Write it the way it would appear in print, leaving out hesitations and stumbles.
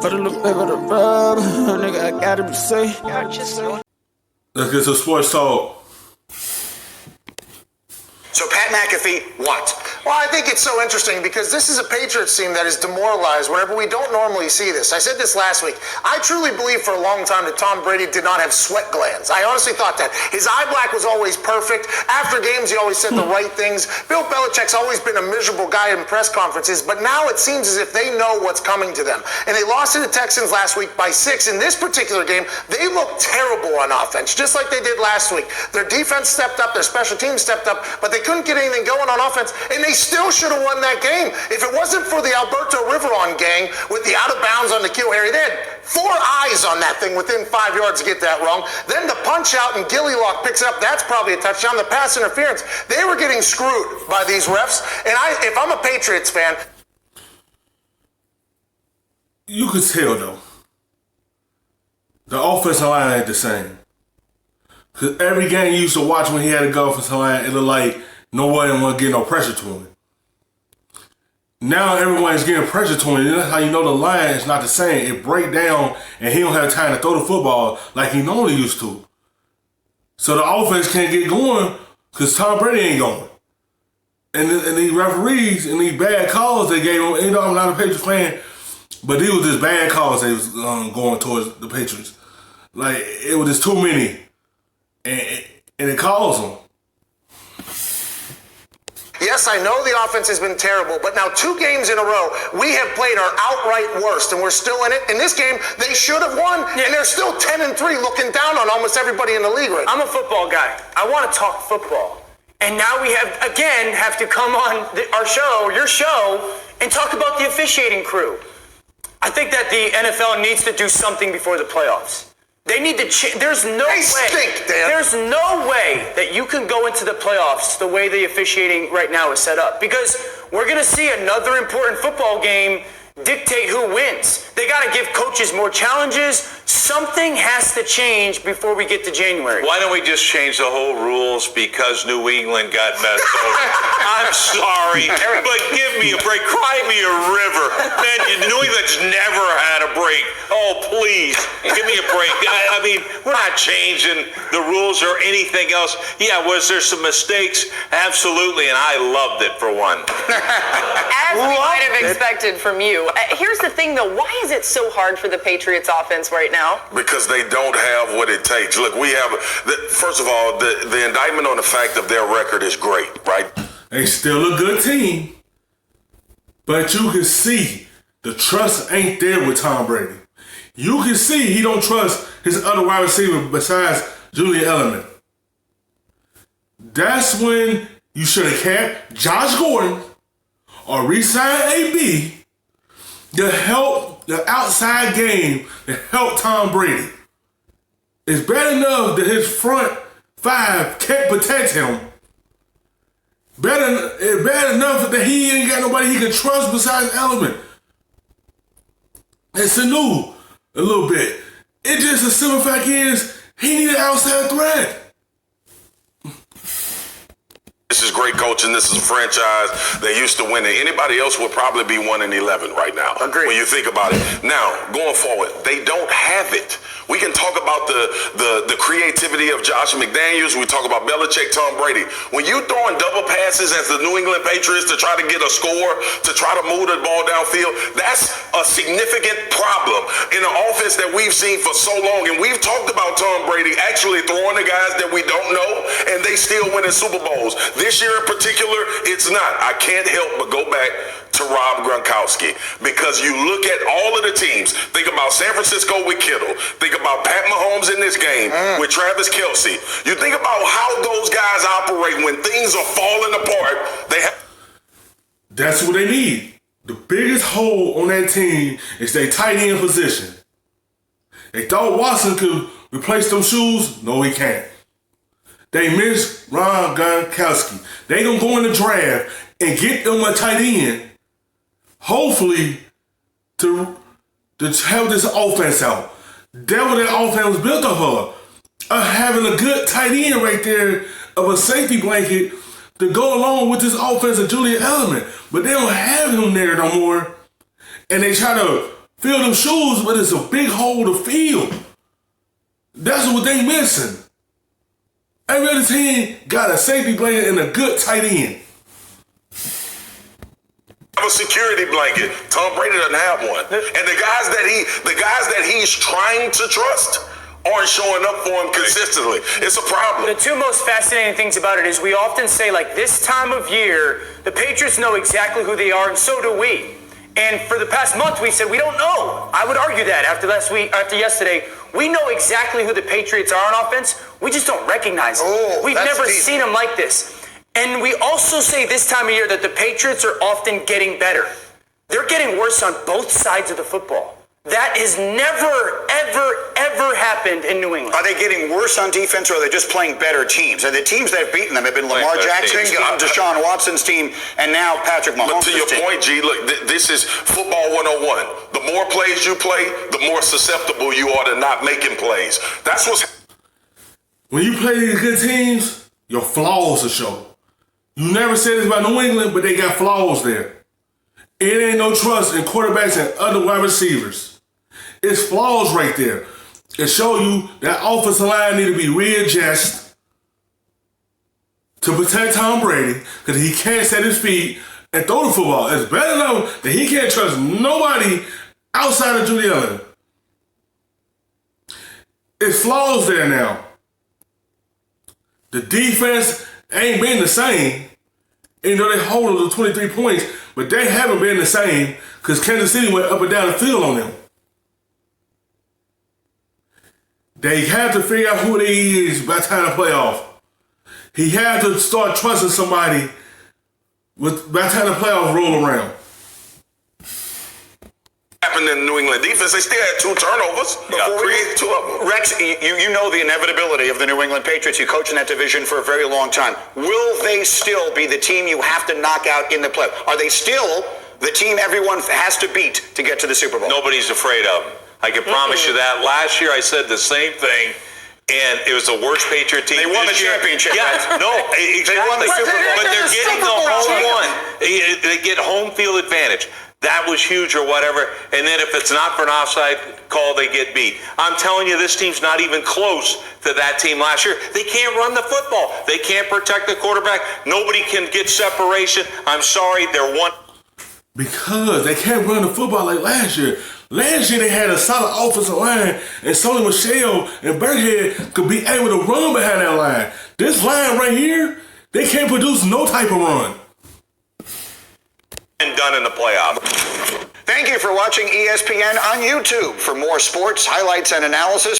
Put a little bit of the rub, nigga, I gotta be safe. Let's get to sports talk. So Pat McAfee, what? Well, I think it's so interesting because this is a Patriots team that is demoralized whenever we don't normally see this. I said this last week. I truly believe for a long time that Tom Brady did not have sweat glands. I honestly thought that. His eye black was always perfect. After games, he always said the right things. Bill Belichick's always been a miserable guy in press conferences, but now it seems as if they know what's coming to them. And they lost to the Texans last week by 6. In this particular game, they looked terrible on offense, just like they did last week. Their defense stepped up, their special teams stepped up, but they couldn't get anything going on offense, and they still should have won that game. If it wasn't for the Alberto Riveron gang with the out of bounds on N'Keal Harry, they had 4 eyes on that thing within 5 yards to get that wrong. Then the punch out and Gilly Lock picks up, that's probably a touchdown. The pass interference, they were getting screwed by these refs. And if I'm a Patriots fan, You could tell though, the offensive line ain't the same. Cause every game you used to watch when he had a good offensive line, it looked like nobody want to get no pressure to him. Now everyone's getting pressure to him, and that's how you know the line is not the same. It break down, and he don't have time to throw the football like he normally used to. So the offense can't get going because Tom Brady ain't going. And these referees and these bad calls they gave him, you know, I'm not a Patriots fan, but these was just bad calls they was going towards the Patriots. Like, it was just too many. And it calls them. yes, I know the offense has been terrible, but now 2 games in a row, we have played our outright worst, and we're still in it. In this game, they should have won, and they're still 10-3, looking down on almost everybody in the league right now. I'm a football guy. I want to talk football. And now we have to come on our show, your show, and talk about the officiating crew. I think that the NFL needs to do something before the playoffs. They need to there's no way. Stink, Dan. There's no way that you can go into the playoffs the way the officiating right now is set up, because we're going to see another important football game dictate who wins. They got to give coaches more challenges. Something has to change before we get to January. Why don't we just change the whole rules because New England got messed over? I'm sorry, but give me a break. Cry me a river. Man, New England's never had a break. Oh, please, give me a break. I mean, we're not changing the rules or anything else. Yeah, was there some mistakes? Absolutely, and I loved it for one. As we might have expected from you. Here's the thing, though. Why is it so hard for the Patriots offense right now? Because they don't have what it takes. Look, we have, first of all, the indictment on the fact of their record is great, right? They still a good team. But you can see the trust ain't there with Tom Brady. You can see he don't trust his other wide receiver besides Julian Edelman. That's when you should have kept Josh Gordon or re-signed AB to help the outside game to help Tom Brady. It's bad enough that his front 5 can't protect him. It's bad enough that he ain't got nobody he can trust besides Edelman. And Sanu, a little bit. It just, the simple fact is, he need an outside threat. This is great coaching. This is a franchise that used to win. Anybody else would probably be 1-11 right now. Agreed. When you think about it. Now, going forward, they don't have it. We can talk about the creativity of Josh McDaniels. We talk about Belichick, Tom Brady. When you throwing double passes as the New England Patriots to try to get a score, to try to move the ball downfield, that's a significant problem in an offense that we've seen for so long. And we've talked about Tom Brady actually throwing the guys that we don't know, and they still winning Super Bowls. This year in particular, it's not. I can't help but go back to Rob Gronkowski, because you look at all of the teams. Think about San Francisco with Kittle. Think about Pat Mahomes in this game with Travis Kelce. You think about how those guys operate when things are falling apart. That's what they need. The biggest hole on that team is their tight end position. They thought Watson could replace them shoes. No, he can't. They miss Rob Gronkowski. They gonna go in the draft and get them a tight end, hopefully to help this offense out. That's what that offense was built off of having a good tight end right there, of a safety blanket to go along with this offense of Julian Edelman. But they don't have him there no more, and they try to fill them shoes, but it's a big hole to fill. That's what they missing. Every other team got a safety blanket and a good tight end. Have a security blanket. Tom Brady doesn't have one. And the guys that he's trying to trust aren't showing up for him consistently. It's a problem. The two most fascinating things about it is we often say, like, this time of year, the Patriots know exactly who they are, and so do we. And for the past month, we said we don't know. I would argue that after yesterday, we know exactly who the Patriots are on offense. We just don't recognize them. We've never seen them like this. And we also say this time of year that the Patriots are often getting better. They're getting worse on both sides of the football. That has never, ever happened in New England. Are they getting worse on defense, or are they just playing better teams? And the teams that have beaten them have been Lamar Jackson's team, Deshaun Watson's team, and now Patrick Mahomes' team. But to your point, G, look, this is football 101. The more plays you play, the more susceptible you are to not making plays. That's what's... When you play these good teams, your flaws will show. You never said this about New England, but they got flaws there. It ain't no trust in quarterbacks and other wide receivers. It's flaws right there. It show you that offensive line need to be readjusted to protect Tom Brady, because he can't set his feet and throw the football. It's better known that he can't trust nobody outside of Judy Allen. It's flaws there now. The defense ain't been the same. Even though they hold the 23 points, but they haven't been the same because Kansas City went up and down the field on them. They have to figure out who they is by the time of the playoff. He had to start trusting somebody by the time the playoffs roll around. Happened in the New England defense, they still had 2 turnovers before we created 2 of them. Rex, you know the inevitability of the New England Patriots. You coach in that division for a very long time. Will they still be the team you have to knock out in the playoffs? Are they still the team everyone has to beat to get to the Super Bowl? Nobody's afraid of them. I can promise you that. Last year I said the same thing, and it was the worst Patriot team. They won the championship. Yeah, no, exactly. They won the Super Bowl. But they're getting the home one. They get home field advantage. That was huge or whatever. And then if it's not for an offside call, they get beat. I'm telling you, this team's not even close to that team last year. They can't run the football. They can't protect the quarterback. Nobody can get separation. I'm sorry, they're one. Because they can't run the football like last year. Last year they had a solid offensive line, and Sony Michel and Burkhead could be able to run behind that line. This line right here, they can't produce no type of run. And done in the playoff. Thank you for watching ESPN on YouTube. For more sports, highlights, and analysis,